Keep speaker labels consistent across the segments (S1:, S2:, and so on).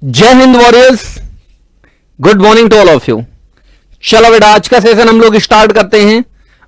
S1: जय हिंद warriors, good morning to all of you. चलो बेटा, आज का सेशन हम लोग स्टार्ट करते हैं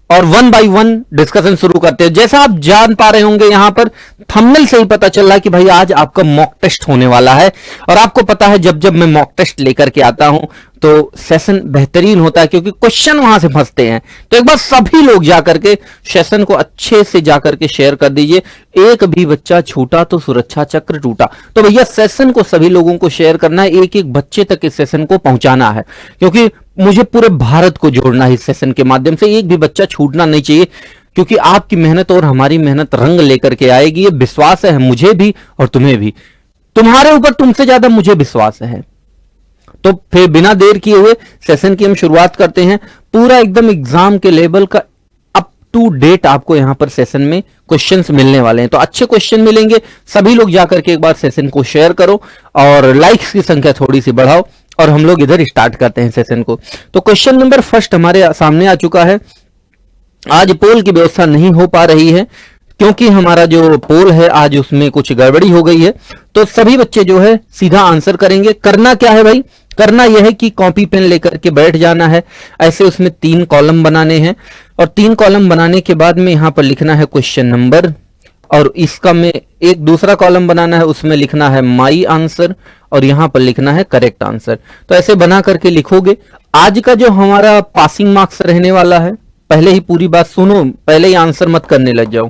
S1: और वन बाय वन डिस्कशन शुरू करते हैं। जैसा आप जान पा रहे होंगे, यहां पर थंबनेल से ही पता चल रहा है कि भाई आज आपका मॉक टेस्ट होने वाला है। और आपको पता है जब जब मैं मॉक टेस्ट लेकर के आता हूं तो सेशन बेहतरीन होता है, क्योंकि क्वेश्चन वहां से फंसते हैं। तो एक बार सभी लोग जाकर के सेशन को अच्छे से जाकर के शेयर कर दीजिए। एक भी बच्चा छूटा तो सुरक्षा चक्र टूटा। तो भैया सेशन को सभी लोगों को शेयर करना है, एक एक बच्चे तक इस सेशन को पहुंचाना है, क्योंकि मुझे पूरे भारत को जोड़ना है इस सेशन के माध्यम से। एक भी बच्चा छूटना नहीं चाहिए, क्योंकि आपकी मेहनत और हमारी मेहनत रंग लेकर के आएगी। ये विश्वास है मुझे भी और तुम्हें भी। तुम्हारे ऊपर तुमसे ज्यादा मुझे विश्वास है। तो फिर बिना देर किए हुए सेशन की हम शुरुआत करते हैं। पूरा एकदम एग्जाम के लेवल का अप टू डेट आपको यहां पर सेशन में क्वेश्चंस मिलने वाले हैं। तो अच्छे क्वेश्चन मिलेंगे। सभी लोग जाकर के एक बार सेशन को शेयर करो और लाइक्स की संख्या थोड़ी सी बढ़ाओ और हम लोग इधर स्टार्ट करते हैं सेशन को। तो क्वेश्चन नंबर फर्स्ट हमारे सामने आ चुका है। आज पोल की व्यवस्था नहीं हो पा रही है, क्योंकि हमारा जो पोल है आज उसमें कुछ गड़बड़ी हो गई है। तो सभी बच्चे जो है सीधा आंसर करेंगे। करना क्या है भाई? करना यह है कि कॉपी पेन लेकर के बैठ जाना है। ऐसे उसमें 3 कॉलम बनाने हैं और 3 कॉलम बनाने के बाद में यहां पर लिखना है क्वेश्चन नंबर, और इसका में एक दूसरा कॉलम बनाना है, उसमें लिखना है माई आंसर और यहां पर लिखना है करेक्ट आंसर। तो ऐसे बना करके लिखोगे। आज का जो हमारा पासिंग मार्क्स रहने वाला है, पहले ही पूरी बात सुनो, पहले ही आंसर मत करने लग जाओ।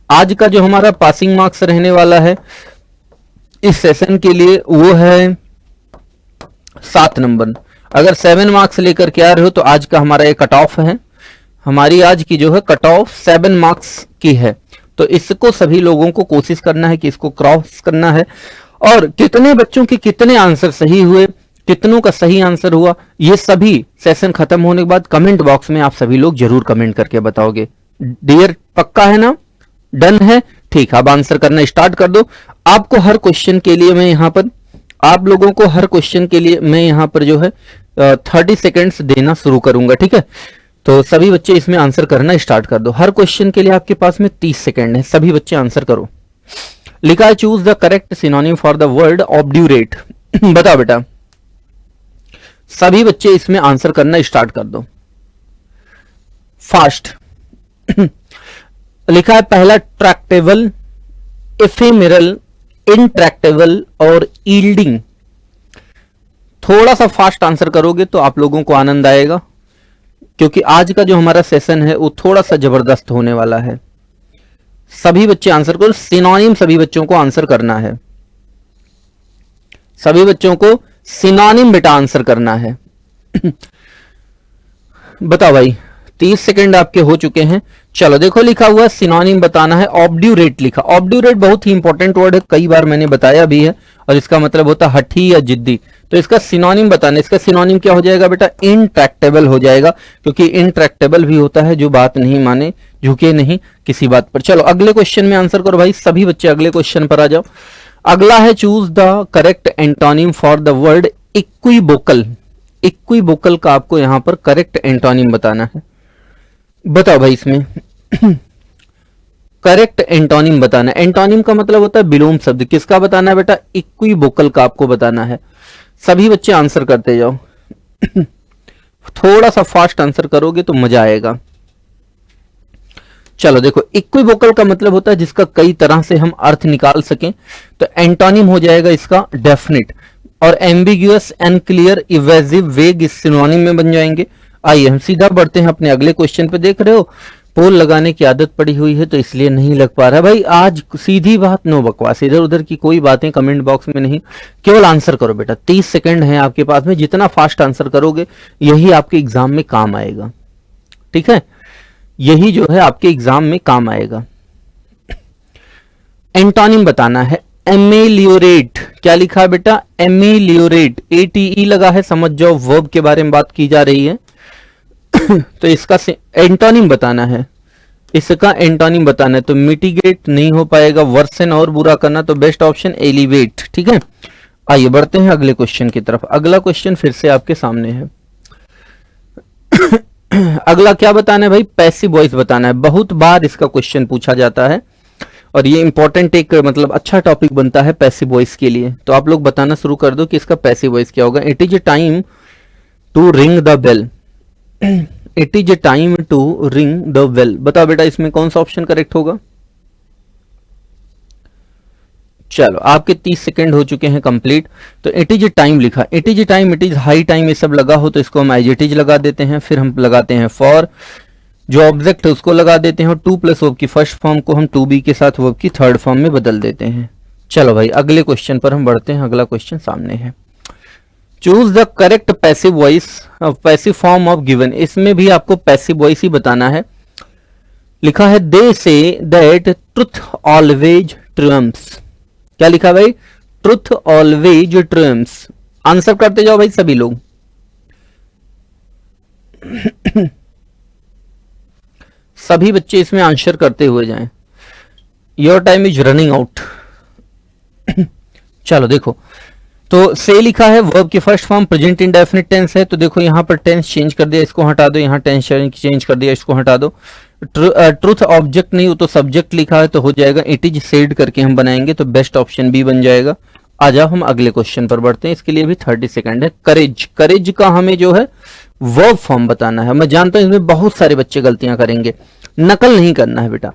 S1: आज का जो हमारा पासिंग मार्क्स रहने वाला है इस सेशन के लिए वो है 7 नंबर। अगर 7 मार्क्स लेकर के आ रहे हो तो आज का हमारा ये कट ऑफ है। हमारी आज की जो है कट ऑफ 7 मार्क्स की है। तो इसको सभी लोगों को कोशिश करना है कि इसको क्रॉस करना है। और कितने बच्चों के कितने आंसर सही हुए, कितनों का सही आंसर हुआ, ये सभी सेशन खत्म होने के बाद कमेंट बॉक्स में आप सभी लोग जरूर कमेंट करके बताओगे। डियर, पक्का है ना? डन है? ठीक, अब आंसर करना स्टार्ट कर दो। आपको हर क्वेश्चन के लिए मैं यहां पर आप लोगों को हर क्वेश्चन के लिए मैं यहां पर जो है 30 सेकेंड्स देना शुरू करूंगा। ठीक है, तो सभी बच्चे इसमें आंसर करना स्टार्ट कर दो। हर क्वेश्चन के लिए आपके पास में 30 सेकेंड है। सभी बच्चे आंसर करो। लिखा है choose the correct synonym for the word obdurate. बताओ बेटा, सभी बच्चे इसमें आंसर करना स्टार्ट कर दो फास्ट। लिखा है पहला ट्रैक्टेबल, एफेमेरल, इंट्रैक्टेबल और यील्डिंग। थोड़ा सा फास्ट आंसर करोगे तो आप लोगों को आनंद आएगा, क्योंकि आज का जो हमारा सेशन है वो थोड़ा सा जबरदस्त होने वाला है। सभी बच्चे आंसर करो। सिनोनिम सभी बच्चों को आंसर करना है। सभी बच्चों को सिनोनिम बेटा आंसर करना है। बताओ भाई, 30 सेकेंड आपके हो चुके हैं। चलो देखो, लिखा हुआ है सिनोनिम बताना है। ऑब्ड्यूरेट लिखा। ऑब्ड्यूरेट बहुत ही इंपॉर्टेंट वर्ड है, कई बार मैंने बताया भी है, और इसका मतलब होता है हठी या जिद्दी। तो इसका सिनोनिम बताना। इसका सिनोनिम क्या हो जाएगा बेटा? इंट्रैक्टेबल हो जाएगा, क्योंकि इंट्रैक्टेबल भी होता है जो बात नहीं माने, झुके नहीं किसी बात पर। चलो अगले क्वेश्चन में आंसर करो भाई। सभी बच्चे अगले क्वेश्चन पर आ जाओ। अगला है choose the correct antonym for the word equivocal. Equivocal का आपको यहां पर करेक्ट एंटोनिम बताना है। बताओ भाई, इसमें करेक्ट एंटोनिम बताना है। एंटोनिम का मतलब होता है विलोम शब्द। किसका बताना है बेटा? इक्विवोकल का आपको बताना है। सभी बच्चे आंसर करते जाओ। थोड़ा सा फास्ट आंसर करोगे तो मजा आएगा। चलो देखो, इक्विवोकल का मतलब होता है जिसका कई तरह से हम अर्थ निकाल सकें। तो एंटोनिम हो जाएगा इसका डेफिनिट, और एम्बिग्यूअस, अनक्लियर, इवेसिव, वेग इस सिनोनिम में बन जाएंगे। आइए हम सीधा बढ़ते हैं अपने अगले क्वेश्चन पे। देख रहे हो पोल लगाने की आदत पड़ी हुई है तो इसलिए नहीं लग पा रहा है भाई। आज सीधी बात, नो बकवास, इधर उधर की कोई बातें कमेंट बॉक्स में नहीं, केवल आंसर करो बेटा। 30 सेकंड है आपके पास में। जितना फास्ट आंसर करोगे यही आपके एग्जाम में काम आएगा। ठीक है, यही जो है आपके एग्जाम में काम आएगा। एंटोनिम बताना है। एमेलियोरेट। क्या लिखा है बेटा? एमेलियोरेट। ATE लगा है, समझ जाओ वर्ब के बारे में बात की जा रही है। तो इसका एंटोनिम बताना है। इसका एंटोनिम बताना है। तो मिटिगेट नहीं हो पाएगा, वर्सन और बुरा करना, तो बेस्ट ऑप्शन एलिवेट। ठीक है, आइए बढ़ते हैं अगले क्वेश्चन की तरफ। अगला क्वेश्चन फिर से आपके सामने है। अगला क्या बताना है भाई? पैसिव वॉइस बताना है। बहुत बार इसका क्वेश्चन पूछा जाता है और ये इंपॉर्टेंट एक मतलब अच्छा टॉपिक बनता है पैसिव वॉइस के लिए। तो आप लोग बताना शुरू कर दो कि इसका पैसिव वॉइस क्या होगा। It is a time to ring the bell. It is a time to ring the bell. बताओ बेटा इसमें कौन सा ऑप्शन करेक्ट होगा। चलो आपके 30 सेकंड हो चुके हैं कंप्लीट। तो इट इज ए टाइम लिखा, it is a time, it is high time, ये सब लगा हो तो इसको हम एज इट इज लगा देते हैं। फिर हम लगाते हैं फॉर, जो ऑब्जेक्ट है उसको लगा देते हैं, और टू प्लस वर्ब की फर्स्ट फॉर्म को हम टू बी के साथ वर्ब की थर्ड फॉर्म में बदल देते हैं। चलो भाई अगले क्वेश्चन पर हम बढ़ते हैं। अगला क्वेश्चन सामने है, choose the correct passive voice passive form of given. इसमें भी आपको पैसिव वॉइस ही बताना है। लिखा है दे से दैट ट्रुथ ऑलवेज ट्रियम्फ्स। क्या लिखा भाई, ट्रुथ ऑलवेज ट्रियम्फ्स। आंसर करते जाओ भाई सभी लोग। सभी बच्चे इसमें आंसर करते हुए जाएं। Your time is running out. चलो देखो, तो से लिखा है, वर्ब की first form present indefinite tense है। तो देखो यहां पर टेंस चेंज कर दिया, इसको हटा दो, यहां टेंस चेंज कर दिया, इसको हटा दो। ट्रुथ ऑब्जेक्ट नहीं हो तो सब्जेक्ट लिखा है तो हो जाएगा इट इज सेड करके हम बनाएंगे तो बेस्ट ऑप्शन बी बन जाएगा। आ जाओ हम अगले क्वेश्चन पर बढ़ते हैं। इसके लिए भी 30 सेकंड है। करेज, करेज का हमें जो है वर्ब फॉर्म बताना है। मैं जानता हूं इसमें बहुत सारे बच्चे गलतियां करेंगे, नकल नहीं करना है बेटा,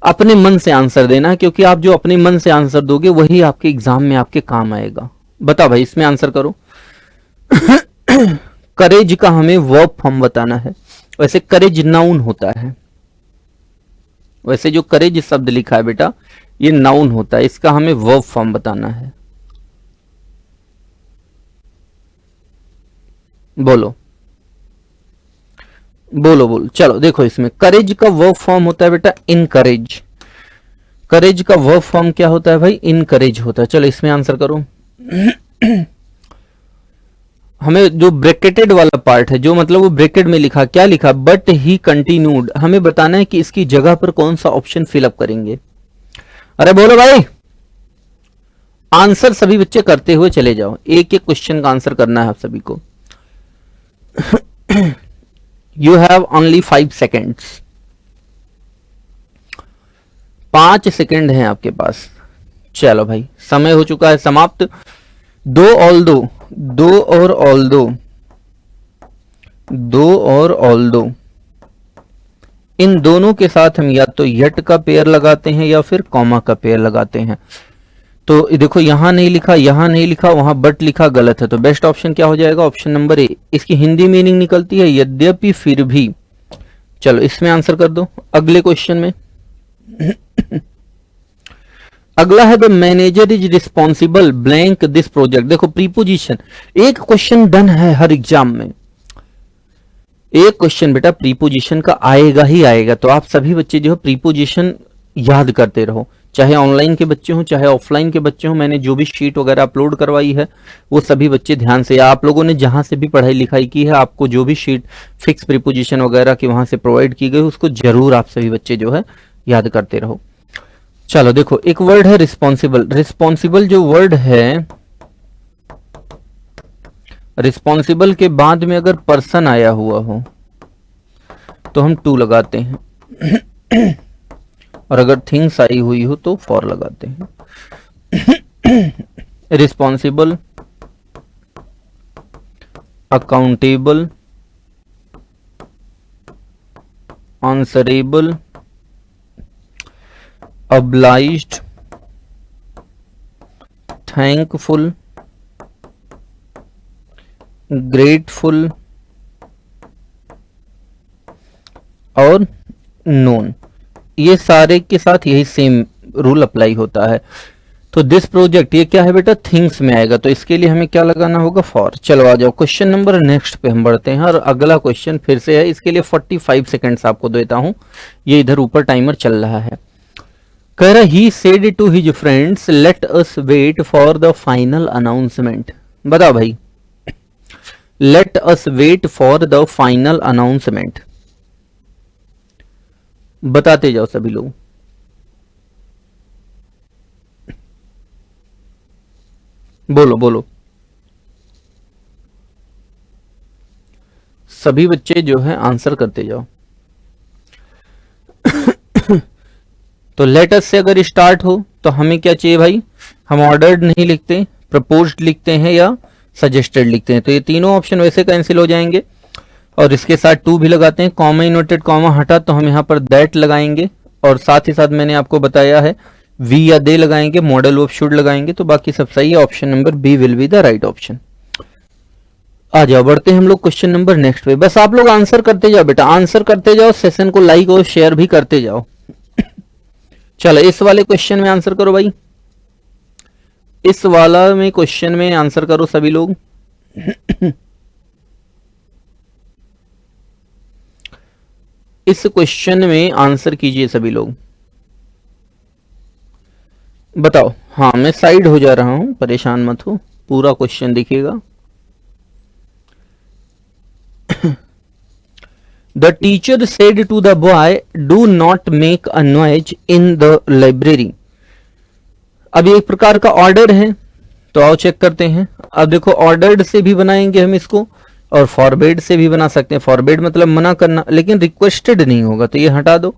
S1: अपने मन से आंसर देना है, क्योंकि आप जो अपने मन से आंसर दोगे वही आपके एग्जाम में आपके काम आएगा। बताओ भाई इसमें आंसर करो। करेज का हमें वर्ब फॉर्म बताना है। वैसे करेज नाउन होता है, वैसे जो करेज शब्द लिखा है बेटा ये नाउन होता है, इसका हमें वर्ब फॉर्म बताना है। बोलो बोलो बोलो। चलो देखो इसमें करेज का वर्ब फॉर्म होता है बेटा इनकरेज। करेज का वर्ब फॉर्म क्या होता है भाई, इनकरेज होता है। चलो इसमें आंसर करो। हमें जो ब्रैकेटेड वाला पार्ट है, जो मतलब वो ब्रैकेट में लिखा, क्या लिखा, बट ही कंटिन्यूड, हमें बताना है कि इसकी जगह पर कौन सा ऑप्शन फिलअप करेंगे। अरे बोलो भाई, आंसर सभी बच्चे करते हुए चले जाओ, एक एक क्वेश्चन का आंसर करना है आप सभी को। You have only 5 seconds. 5 second हैं आपके पास। चलो भाई समय हो चुका है समाप्त। दो और दो, दो और ऑल दो, दो और ऑल दो, इन दोनों के साथ हम या तो यट का पेयर लगाते हैं या फिर कॉमा का पेयर लगाते हैं। तो देखो यहां नहीं लिखा, यहां नहीं लिखा, वहां बट लिखा, गलत है। तो बेस्ट ऑप्शन क्या हो जाएगा, ऑप्शन नंबर ए। इसकी हिंदी मीनिंग निकलती है यद्यपि फिर भी। चलो इसमें आंसर कर दो अगले क्वेश्चन में। अगला है the manager is responsible blank this project. देखो प्रीपोजिशन, एक क्वेश्चन डन है हर एग्जाम में, एक क्वेश्चन बेटा प्रीपोजिशन का आएगा ही आएगा। तो आप सभी बच्चे जो है प्रीपोजिशन याद करते रहो, चाहे ऑनलाइन के बच्चे हो चाहे ऑफलाइन के बच्चे हो। मैंने जो भी शीट वगैरह अपलोड करवाई है वो सभी बच्चे ध्यान से, आप लोगों ने जहां से भी पढ़ाई लिखाई की है, आपको जो भी शीट फिक्स प्रीपोजिशन वगैरह की वहां से प्रोवाइड की गई उसको जरूर आप सभी बच्चे जो है याद करते रहो। चलो देखो एक वर्ड है रिस्पॉन्सिबल। रिस्पॉन्सिबल जो वर्ड है, रिस्पॉन्सिबल के बाद में अगर पर्सन आया हुआ हो तो हम टू लगाते हैं, और अगर थिंग्स आई हुई हो तो फॉर लगाते हैं। Responsible, accountable, answerable, obliged, thankful, grateful और known, ये सारे के साथ यही सेम रूल अप्लाई होता है। तो दिस प्रोजेक्ट ये क्या है बेटा, थिंग्स में आएगा, तो इसके लिए हमें क्या लगाना होगा, फॉर। चलो आ जाओ क्वेश्चन नंबर नेक्स्ट पे हम बढ़ते हैं, और अगला क्वेश्चन फिर से है। इसके लिए 45 सेकेंड्स आपको देता हूं, ये इधर ऊपर टाइमर चल रहा है। कह रहा he said to his friends let us wait for the final announcement. बताओ भाई, let us wait for the final announcement, बताते जाओ सभी लोग। बोलो बोलो, सभी बच्चे जो है आंसर करते जाओ। तो लेटस से अगर स्टार्ट हो तो हमें क्या चाहिए भाई, हम ऑर्डर्ड नहीं लिखते, प्रपोज्ड लिखते हैं या सजेस्टेड लिखते हैं। तो ये तीनों ऑप्शन वैसे कैंसिल हो जाएंगे और इसके साथ टू भी लगाते हैं, कॉमा इनवर्टेड कॉमा हटा तो हम यहाँ पर दैट लगाएंगे और साथ ही साथ मैंने आपको बताया है वी या दे लगाएंगे, मॉडल ऑफ शुड लगाएंगे, तो बाकी सब सही है। Option number B will be the right option. आ जाओ, बढ़ते हैं हम लोग क्वेश्चन नंबर नेक्स्ट पे। बस आप लोग आंसर करते जाओ बेटा, आंसर करते जाओ, सेशन को लाइक और शेयर भी करते जाओ। चलो इस वाले क्वेश्चन में आंसर करो भाई, इस वाला में क्वेश्चन में आंसर करो सभी लोग। इस क्वेश्चन में आंसर कीजिए सभी लोग, बताओ। हाँ मैं साइड हो जा रहा हूं, परेशान मत हो, पूरा क्वेश्चन देखिएगा। The teacher said to the boy, "Do not make a noise in the library." अब ये एक प्रकार का ऑर्डर है, तो आओ चेक करते हैं। अब देखो ऑर्डर्ड से भी बनाएंगे हम इसको और फॉरबेड से भी बना सकते हैं। फॉरबेड मतलब मना करना, लेकिन रिक्वेस्टेड नहीं होगा, तो ये हटा दो।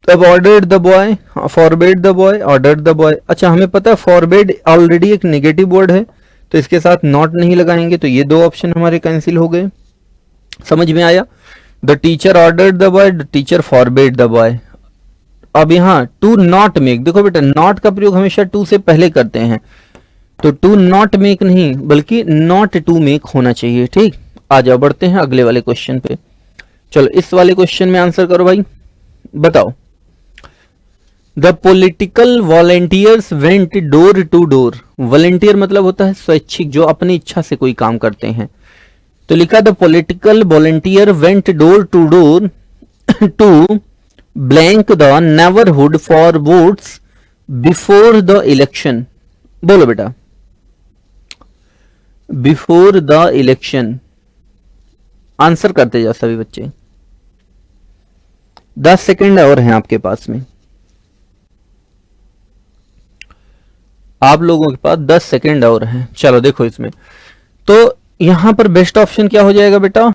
S1: अब ordered the boy, forbade the boy, ordered the boy. अच्छा हमें पता है फॉरबेड ऑलरेडी एक नेगेटिव वर्ड है, तो इसके साथ नॉट नहीं लगाएंगे, तो ये दो ऑप्शन हमारे कैंसिल हो गए। समझ में आया? The teacher ordered the boy, the teacher forbade the boy. अब यहाँ टू नॉट मेक, देखो बेटा नॉट का प्रयोग हमेशा टू से पहले करते हैं, तो टू नॉट मेक नहीं बल्कि नॉट टू मेक होना चाहिए। ठीक, आ जाओ बढ़ते हैं अगले वाले क्वेश्चन पे। चलो इस वाले क्वेश्चन में आंसर करो भाई, बताओ। The political volunteers went door to door. Volunteer मतलब होता है स्वैच्छिक, जो अपनी इच्छा से कोई काम करते हैं। तो लिखा the political volunteer went door to door to blank the neighbourhood for votes before the election. बोलो बेटा, बिफोर द इलेक्शन। आंसर करते जाओ सभी बच्चे, 10 सेकेंड और हैं आपके पास में, आप लोगों के पास 10 सेकेंड और हैं। चलो देखो इसमें, तो यहां पर बेस्ट ऑप्शन क्या हो जाएगा बेटा,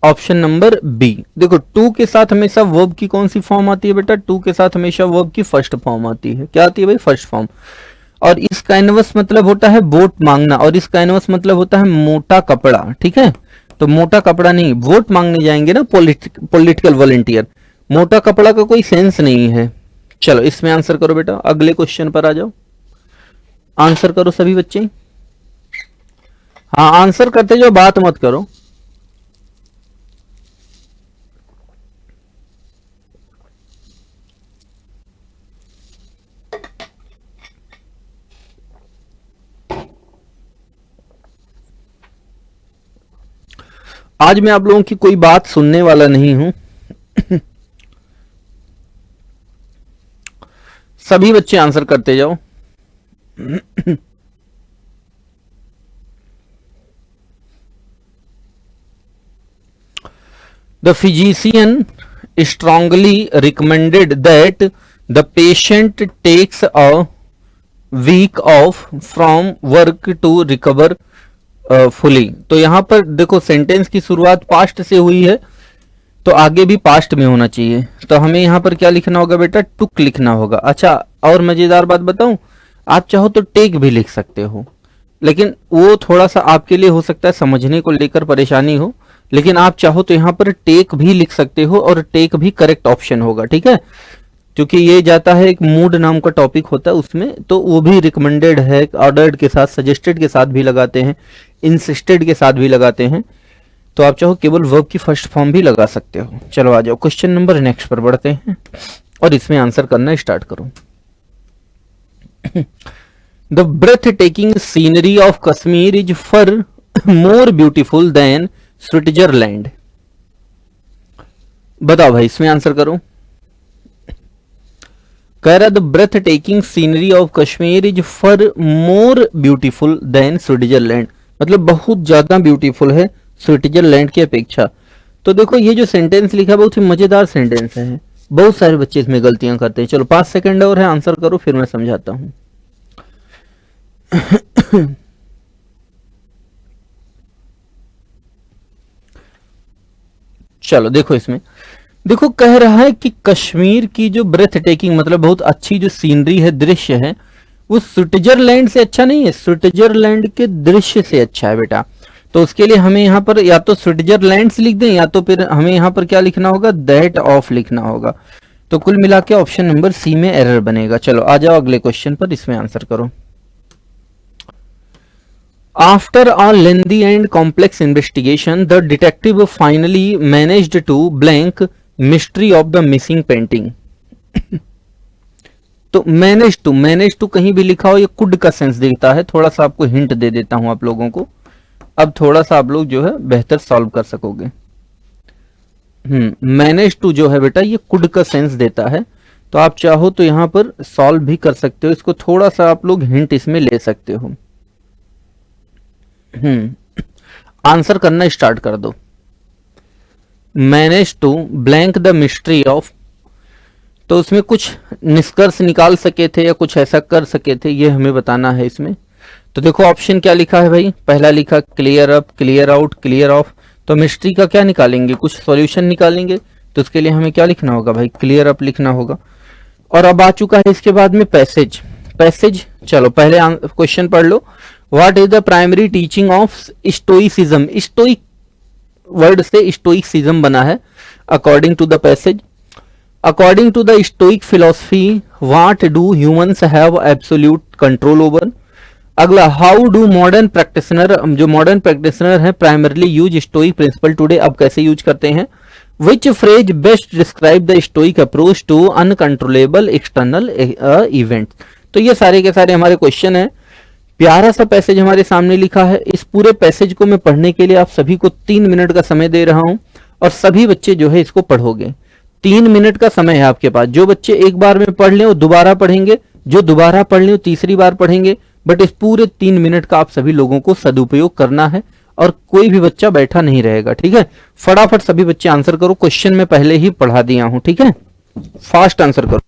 S1: ऑप्शन नंबर बी। देखो टू के साथ हमेशा वर्ब की कौन सी फॉर्म आती है बेटा, टू के साथ हमेशा वर्ब की फर्स्ट फॉर्म आती है। क्या आती है भाई, फर्स्ट फॉर्म। और इस कैनवस मतलब होता है वोट मांगना, और इस कैनवस मतलब होता है मोटा कपड़ा। ठीक है, तो मोटा कपड़ा नहीं, वोट मांगने जाएंगे ना पॉलिटिकल वॉलेंटियर, मोटा कपड़ा का कोई सेंस नहीं है। चलो इसमें आंसर करो बेटा, अगले क्वेश्चन पर आ जाओ, आंसर करो सभी बच्चे। हाँ आंसर करते जाओ, बात मत करो। आज मैं आप लोगों की कोई बात सुनने वाला नहीं हूं। सभी बच्चे आंसर करते जाओ। The physician strongly recommended that the patient takes a week off from work to recover fully। तो यहां पर देखो सेंटेंस की शुरुआत पास्ट से हुई है, तो आगे भी पास्ट में होना चाहिए। तो हमें यहां पर क्या लिखना होगा बेटा, टुक लिखना होगा। अच्छा और मजेदार बात बताऊं, आप चाहो तो टेक भी लिख सकते हो, लेकिन वो थोड़ा सा आपके लिए हो सकता है समझने को लेकर परेशानी हो, लेकिन आप चाहो तो यहाँ पर टेक भी लिख सकते हो और टेक भी करेक्ट ऑप्शन होगा। ठीक है, क्योंकि ये जाता है एक मूड नाम का टॉपिक होता है उसमें, तो वो भी रिकमेंडेड है, ऑर्डर्ड के साथ, सजेस्टेड के साथ भी लगाते हैं, इंसिस्टेड के साथ भी लगाते हैं। तो आप चाहो केवल वर्ब की फर्स्ट फॉर्म भी लगा सकते हो। चलो आ जाओ क्वेश्चन नंबर नेक्स्ट पर बढ़ते हैं और इसमें आंसर करना स्टार्ट करो। The breathtaking scenery of Kashmir is far more beautiful than Switzerland. बताओ भाई इसमें आंसर करो। कह रहा the breathtaking scenery of Kashmir is far more beautiful than Switzerland, मतलब बहुत ज्यादा ब्यूटीफुल है स्विट्जरलैंड की अपेक्षा। तो देखो ये जो सेंटेंस लिखा है बहुत ही मजेदार सेंटेंस है, बहुत सारे बच्चे इसमें गलतियां करते हैं। चलो 5 सेकंड और है, आंसर करो फिर मैं समझाता हूं। चलो देखो इसमें देखो कह रहा है कि कश्मीर की जो ब्रेथ टेकिंग मतलब बहुत अच्छी जो सीनरी है, दृश्य है, वो स्विट्जरलैंड से अच्छा नहीं है, स्विट्जरलैंड के दृश्य से अच्छा है बेटा। तो उसके लिए हमें यहाँ पर या तो स्विट्जरलैंड लिख दें, या तो फिर हमें यहाँ पर क्या लिखना होगा, दैट ऑफ लिखना होगा। तो कुल मिला के ऑप्शन नंबर सी में एरर बनेगा। चलो आ जाओ अगले क्वेश्चन पर, इसमें आंसर करो। After a lengthy and complex investigation, the detective finally managed to blank mystery of the missing painting. तो मैनेज टू कहीं भी लिखा हो, ये कुड का सेंस देता है। थोड़ा सा आपको हिंट दे देता हूं आप लोगों को, अब थोड़ा सा आप लोग जो है बेहतर सॉल्व कर सकोगे। मैनेज टू जो है बेटा ये कुड का सेंस देता है, तो आप चाहो तो यहां पर सॉल्व भी कर सकते हो इसको, थोड़ा सा आप लोग हिंट इसमें ले सकते हो। आंसर करना स्टार्ट कर दो। Manage to blank the mystery of, तो उसमें कुछ निष्कर्ष निकाल सके थे या कुछ ऐसा कर सके थे, ये हमें बताना है इसमें। तो देखो ऑप्शन क्या लिखा है भाई, पहला लिखा clear up, clear out, clear of. तो मिस्ट्री का क्या निकालेंगे, कुछ सॉल्यूशन निकालेंगे, तो उसके लिए हमें क्या लिखना होगा भाई, क्लियर अप लिखना होगा। और अब आ चुका है इसके बाद में पैसेज। पैसेज चलो पहले क्वेश्चन पढ़ लो। What is the primary teaching of stoicism, stoic word से स्टोइसिज्म बना है। According to the passage, according to the stoic philosophy what do humans have absolute control over. अगला, हाउ डू मॉडर्न प्रैक्टिशनर, जो modern practitioner है primarily use stoic principle today, अब कैसे use करते हैं। Which phrase best describe the stoic approach to uncontrollable external event. तो ये सारे के सारे हमारे क्वेश्चन है। प्यारा सा पैसेज हमारे सामने लिखा है। इस पूरे पैसेज को मैं पढ़ने के लिए आप सभी को 3 मिनट का समय दे रहा हूं, और सभी बच्चे जो है इसको पढ़ोगे। 3 मिनट का समय है आपके पास। जो बच्चे एक बार में पढ़ लें वो दोबारा पढ़ेंगे, जो दोबारा पढ़ लें वो तीसरी बार पढ़ेंगे। बट इस पूरे 3 मिनट का आप सभी लोगों को सदुपयोग करना है, और कोई भी बच्चा बैठा नहीं रहेगा, ठीक है। फटाफट सभी बच्चे आंसर करो, क्वेश्चन में पहले ही पढ़ा दिया हूं, ठीक है। फास्ट आंसर करो।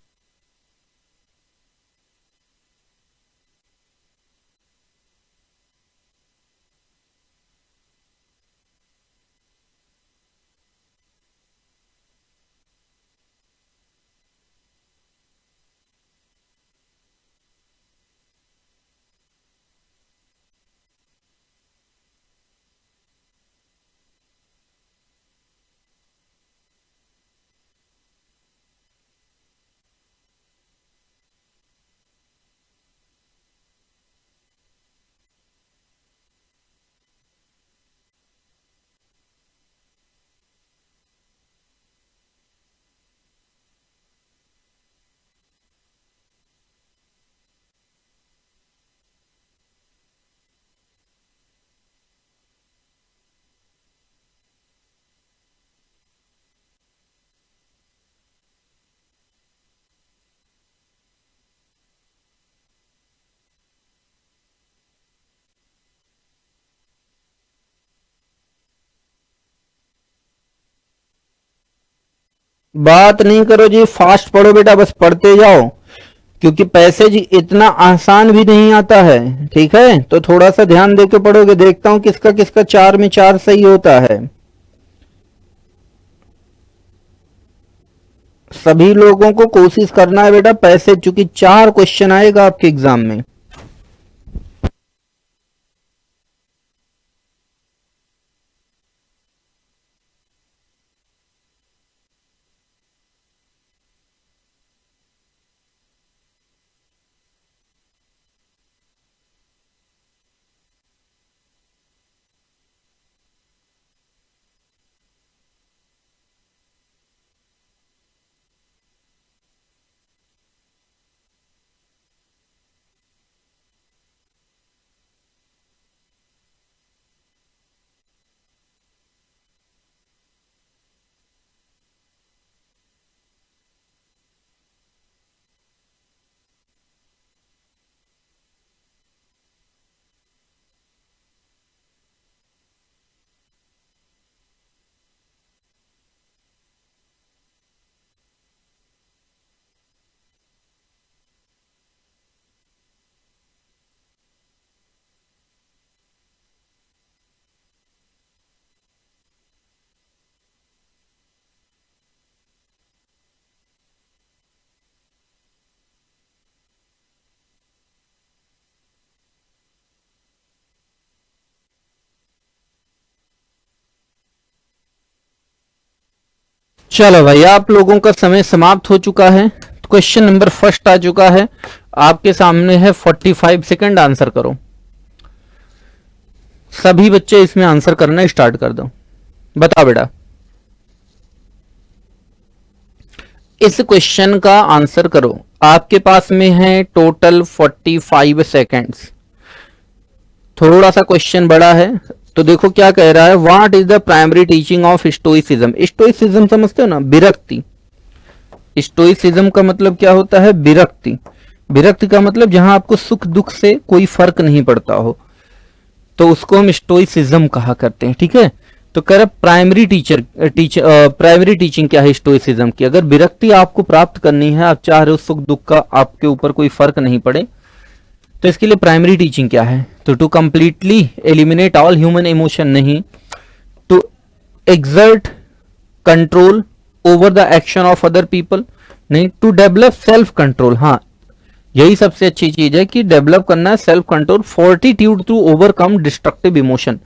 S1: बात नहीं करो जी, फास्ट पढ़ो बेटा, बस पढ़ते जाओ, क्योंकि पैसेज इतना आसान भी नहीं आता है, ठीक है। तो थोड़ा सा ध्यान देके पढ़ोगे, देखता हूं किसका किसका 4 में 4 सही होता है। सभी लोगों को कोशिश करना है बेटा पैसेज, चूंकि 4 क्वेश्चन आएगा आपके एग्जाम में। चलो भाई, आप लोगों का समय समाप्त हो चुका है। क्वेश्चन नंबर फर्स्ट आ चुका है आपके सामने है। 45 सेकंड, आंसर करो। सभी बच्चे इसमें आंसर करना स्टार्ट कर दो। बताओ बेटा, इस क्वेश्चन का आंसर करो। आपके पास में है टोटल 45 सेकंड्स। थोड़ा सा क्वेश्चन बड़ा है, तो देखो क्या कह रहा है। What is the primary teaching of stoicism? Stoicism समझते हो ना, विरक्ति। स्टोइसिज्म का मतलब क्या होता है? विरक्ति। विरक्ति का मतलब जहां आपको सुख दुख से कोई फर्क नहीं पड़ता हो, तो उसको हम स्टोइसिज्म कहा करते हैं। ठीक है, तो कह रहा प्राइमरी प्राइमरी टीचिंग क्या है स्टोइसिज्म की? अगर विरक्ति आपको प्राप्त करनी है, आप चाह रहे हो सुख दुख का आपके ऊपर कोई फर्क नहीं पड़े, तो इसके लिए प्राइमरी टीचिंग क्या है? तो to completely eliminate all human emotion नहीं, to exert control over the action of other people नहीं, टू डेवलप सेल्फ कंट्रोल। हाँ, यही सबसे अच्छी चीज है कि डेवलप करना है self control, fortitude to overcome destructive emotion.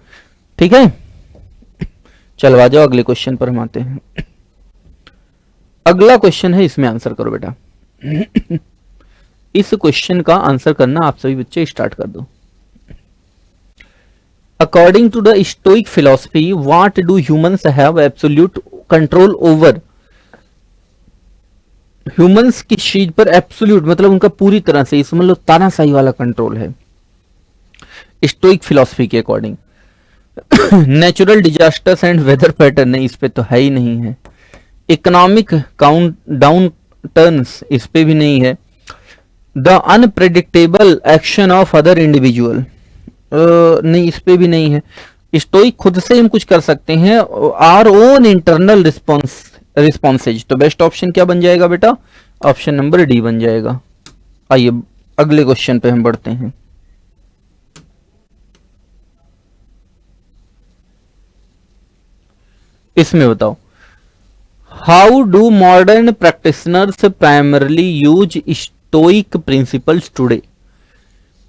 S1: ठीक है, चलो आ जाओ अगले क्वेश्चन पर हम आते हैं। अगला क्वेश्चन है, इसमें आंसर करो बेटा। इस क्वेश्चन का आंसर करना आप सभी बच्चे स्टार्ट कर दो। According to the stoic philosophy, what do humans have absolute control over? Humans की चीज पर एब्सोल्यूट मतलब उनका पूरी तरह से, समझ लो तानाशाही वाला कंट्रोल है स्टोइक फिलॉसफी के according. Natural disasters and weather pattern नहीं, इस पे तो है ही नहीं है। इकोनॉमिक काउंट डाउन टर्न्स, इस पे भी नहीं है। The unpredictable action of other individual, नहीं, इस पे भी नहीं है। स्टोइक खुद से हम कुछ कर सकते हैं, आर ओन इंटरनल रिस्पॉन्सेज। तो बेस्ट ऑप्शन क्या बन जाएगा बेटा? ऑप्शन नंबर डी बन जाएगा। आइए अगले क्वेश्चन पे हम बढ़ते हैं। इसमें बताओ, how do modern practitioners primarily use stoic principles today?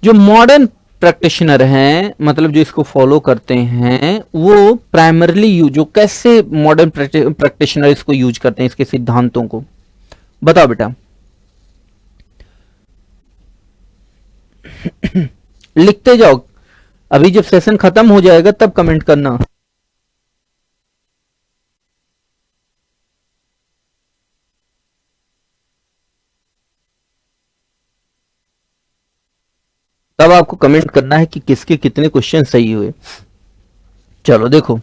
S1: जो मॉडर्न प्रैक्टिशनर हैं, मतलब जो इसको फॉलो करते हैं, वो प्राइमरली यूज, जो कैसे मॉडर्न प्रैक्टिशनर इसको यूज करते हैं, इसके सिद्धांतों को बताओ बेटा। लिखते जाओ, अभी जब सेशन खत्म हो जाएगा तब कमेंट करना। तब आपको कमेंट करना है कि किसके कितने क्वेश्चन सही हुए। चलो देखो,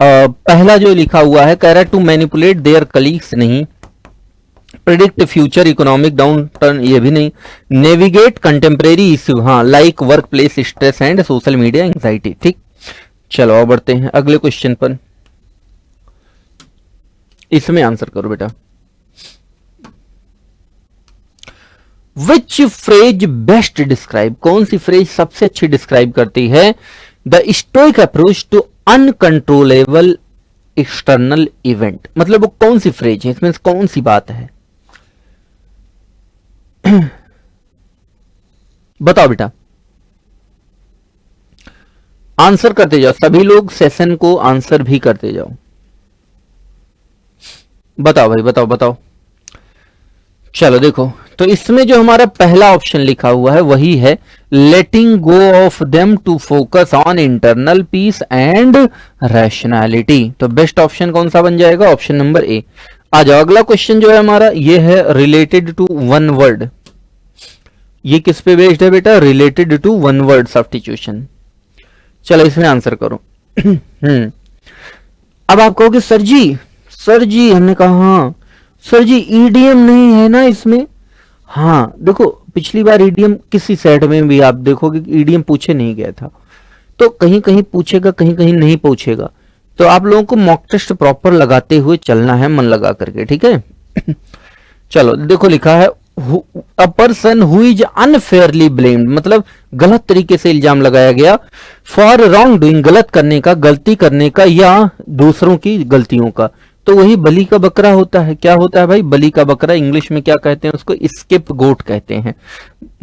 S1: पहला जो लिखा हुआ है, कह रहा है टू मैनिपुलेट देयर कलीग्स नहीं, predict future economic down turn, ये भी नहीं। नेविगेट कंटेम्प्रेरी इश्यू, हाँ, like work place stress and social media anxiety. ठीक, चलो अब बढ़ते हैं अगले क्वेश्चन पर। इसमें आंसर करो बेटा। विच फ्रेज बेस्ट डिस्क्राइब, कौन सी फ्रेज सबसे अच्छी डिस्क्राइब करती है the stoic approach to uncontrollable external event? मतलब वो कौन सी फ्रेज है, इसमें कौन सी बात है? बताओ बेटा, आंसर करते जाओ सभी लोग, सेशन को आंसर भी करते जाओ। बताओ भाई, बताओ बताओ। चलो देखो, तो इसमें जो हमारा पहला ऑप्शन लिखा हुआ है वही है, letting go of them to focus on internal peace and rationality. तो बेस्ट ऑप्शन कौन सा बन जाएगा? Option number A. आ जाओ, अगला क्वेश्चन जो है हमारा ये है रिलेटेड टू वन वर्ड। ये किस पे बेस्ड है बेटा? Related to one word substitution. चलो इसमें आंसर करो। अब आप कहोगे सर जी हमने कहा हाँ सर जी, ईडीएम नहीं है ना इसमें? हाँ देखो, पिछली बार ईडीएम किसी सेट में भी आप देखोगे ईडीएम पूछे नहीं गया था, तो कहीं कहीं पूछेगा, कहीं कहीं नहीं पूछेगा। तो आप लोगों को मॉक टेस्ट प्रॉपर लगाते हुए चलना है, मन लगा करके। ठीक है। चलो देखो, लिखा है a person who is unfairly blamed, मतलब गलत तरीके से इल्जाम लगाया गया, फॉर रॉन्ग डूइंग, गलत करने का, गलती करने का, या दूसरों की गलतियों का। तो वही बलि का बकरा होता है। क्या होता है भाई? बलि का बकरा। इंग्लिश में क्या कहते हैं उसको? स्किप गोट कहते हैं।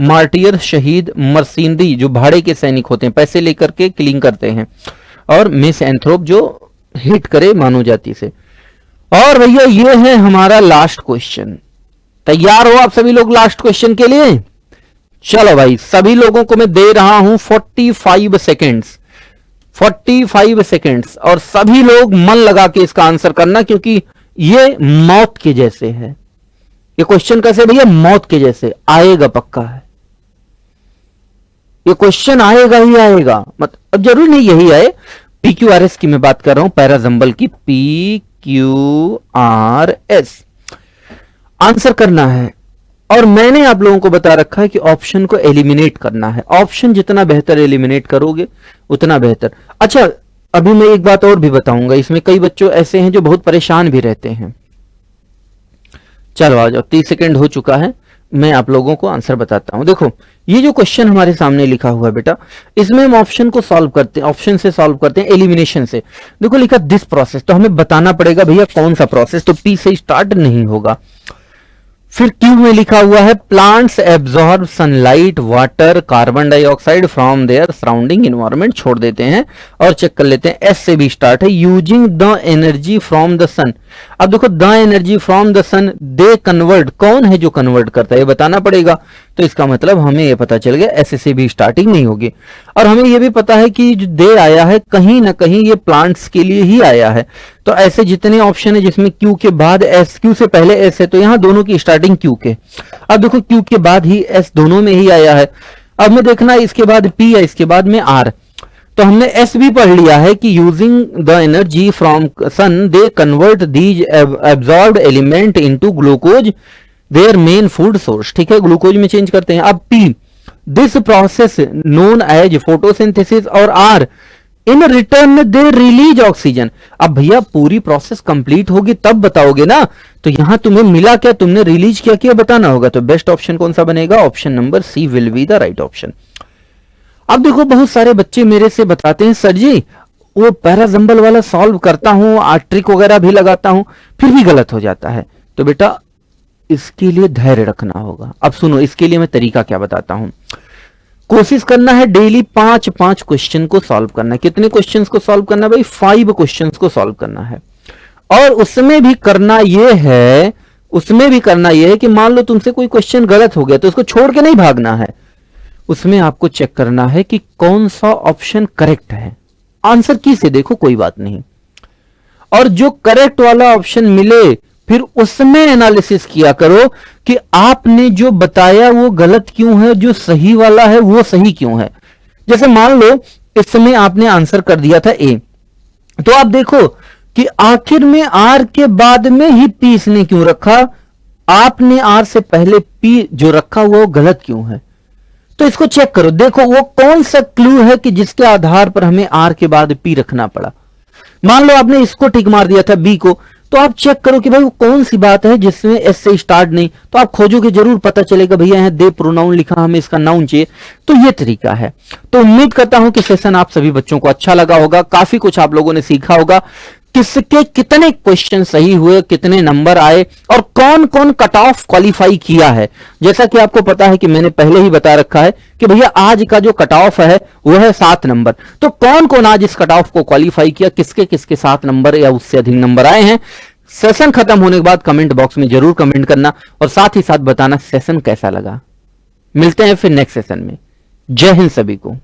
S1: मार्टियर, शहीद, मर्सिनरी जो भाड़े के सैनिक होते हैं, पैसे लेकर के किलिंग करते हैं, और मिस एंथ्रोप जो हिट करे मानव जाति से। और भैया ये है हमारा लास्ट क्वेश्चन। तैयार हो आप सभी लोग लास्ट क्वेश्चन के लिए? चलो भाई, सभी लोगों को मैं दे रहा हूं 45 सेकेंड्स, 45 सेकेंड्स, और सभी लोग मन लगा के इसका आंसर करना, क्योंकि ये मौत के जैसे है। ये क्वेश्चन कैसे भैया? मौत के जैसे आएगा, पक्का है ये क्वेश्चन, आएगा ही आएगा। मतलब अब जरूर नहीं यही आए, PQRS की मैं बात कर रहा हूं, पैराजंबल की, PQRS आंसर करना है। और मैंने आप लोगों को बता रखा है कि ऑप्शन को एलिमिनेट करना है। ऑप्शन जितना बेहतर एलिमिनेट करोगे उतना बेहतर। अच्छा, अभी मैं एक बात और भी बताऊंगा, इसमें कई बच्चों ऐसे हैं जो बहुत परेशान भी रहते हैं। चलो आ जाओ, 30 सेकेंड हो चुका है, मैं आप लोगों को आंसर बताता हूं। देखो, ये जो क्वेश्चन हमारे सामने लिखा हुआ है बेटा, इसमें हम ऑप्शन को सॉल्व करते हैं, ऑप्शन से सॉल्व करते हैं, एलिमिनेशन से। देखो लिखा दिस प्रोसेस, तो हमें बताना पड़ेगा भैया कौन सा प्रोसेस, तो पी से स्टार्ट नहीं होगा। फिर क्यू में लिखा हुआ है plants absorb sunlight water carbon dioxide from their surrounding environment, छोड़ देते हैं और चेक कर लेते हैं। एस से भी स्टार्ट है, using the energy from the sun. अब देखो, the energy from the sun, they convert, कौन है जो कन्वर्ट करता है ये बताना पड़ेगा। तो इसका मतलब हमें ये पता चल गया एस से भी स्टार्टिंग नहीं होगी। और हमें ये भी पता है कि जो दे आया है कहीं ना कहीं ये प्लांट्स के लिए ही आया है। तो ऐसे जितने ऑप्शन है जिसमें क्यू के बाद एस, क्यू से पहले एस है, तो यहां दोनों की स्टार्टिंग क्यू के। अब देखो क्यू के बाद ही एस, दोनों में ही आया है। अब में देखना इसके बाद पी है, इसके बाद में आर। तो हमने एस भी पढ़ लिया है कि using the energy from sun they convert these absorbed element into glucose their main food source. ठीक है, ग्लूकोज में चेंज करते हैं। अब P, this process known as photosynthesis, और R, in return they release oxygen. अब भैया पूरी प्रोसेस कंप्लीट होगी तब बताओगे ना, तो यहां तुम्हें मिला क्या, तुमने रिलीज क्या किया बताना होगा। तो बेस्ट ऑप्शन कौन सा बनेगा? Option number C will be the right option. अब देखो, बहुत सारे बच्चे मेरे से बताते हैं सर जी वो पैराजंबल वाला सॉल्व करता हूं, ट्रिक वगैरह भी लगाता हूं, फिर भी गलत हो जाता है। तो बेटा इसके लिए धैर्य रखना होगा। अब सुनो, इसके लिए मैं तरीका क्या बताता हूं। कोशिश करना है डेली 5-5 क्वेश्चन को सॉल्व करना है। कितने क्वेश्चंस को सॉल्व करना है भाई? 5 क्वेश्चंस को सॉल्व करना है। और उसमें भी करना यह है, कि मान लो तुमसे कोई क्वेश्चन गलत हो गया तो उसको छोड़ के नहीं भागना है। उसमें आपको चेक करना है कि कौन सा ऑप्शन करेक्ट है। आंसर की से देखो, कोई बात नहीं, और जो करेक्ट वाला ऑप्शन मिले फिर उसमें एनालिसिस किया करो कि आपने जो बताया वो गलत क्यों है, जो सही वाला है वो सही क्यों है। जैसे मान लो इसमें आपने आंसर कर दिया था ए, तो आप देखो कि आखिर में आर के बाद में ही पी इसने क्यों रखा, आपने आर से पहले पी जो रखा हुआ वो गलत क्यों है। तो इसको चेक करो, देखो वो कौन सा क्लू है कि जिसके आधार पर हमें आर के बाद पी रखना पड़ा। मान लो आपने इसको टिक मार दिया था बी को, तो आप चेक करो कि भाई वो कौन सी बात है जिसमें एस से स्टार्ट नहीं, तो आप खोजोगे जरूर पता चलेगा भैया यहां दे प्रोनाउन लिखा, हमें इसका नाउन चाहिए। तो ये तरीका है। तो उम्मीद करता हूं कि सेशन आप सभी बच्चों को अच्छा लगा होगा, काफी कुछ आप लोगों ने सीखा होगा, किसके कितने क्वेश्चन सही हुए, कितने नंबर आए, और कौन कौन कट ऑफ क्वालिफाई किया है। जैसा कि आपको पता है कि मैंने पहले ही बता रखा है कि भैया आज का जो कट ऑफ है वो है 7 नंबर। तो कौन कौन आज इस कट ऑफ को क्वालिफाई किया, किसके किसके 7 नंबर या उससे अधिक नंबर आए हैं। सेशन खत्म होने के बाद कमेंट बॉक्स में जरूर कमेंट करना, और साथ ही साथ बताना सेशन कैसा लगा। मिलते हैं फिर नेक्स्ट सेशन में। जय हिंद सभी को।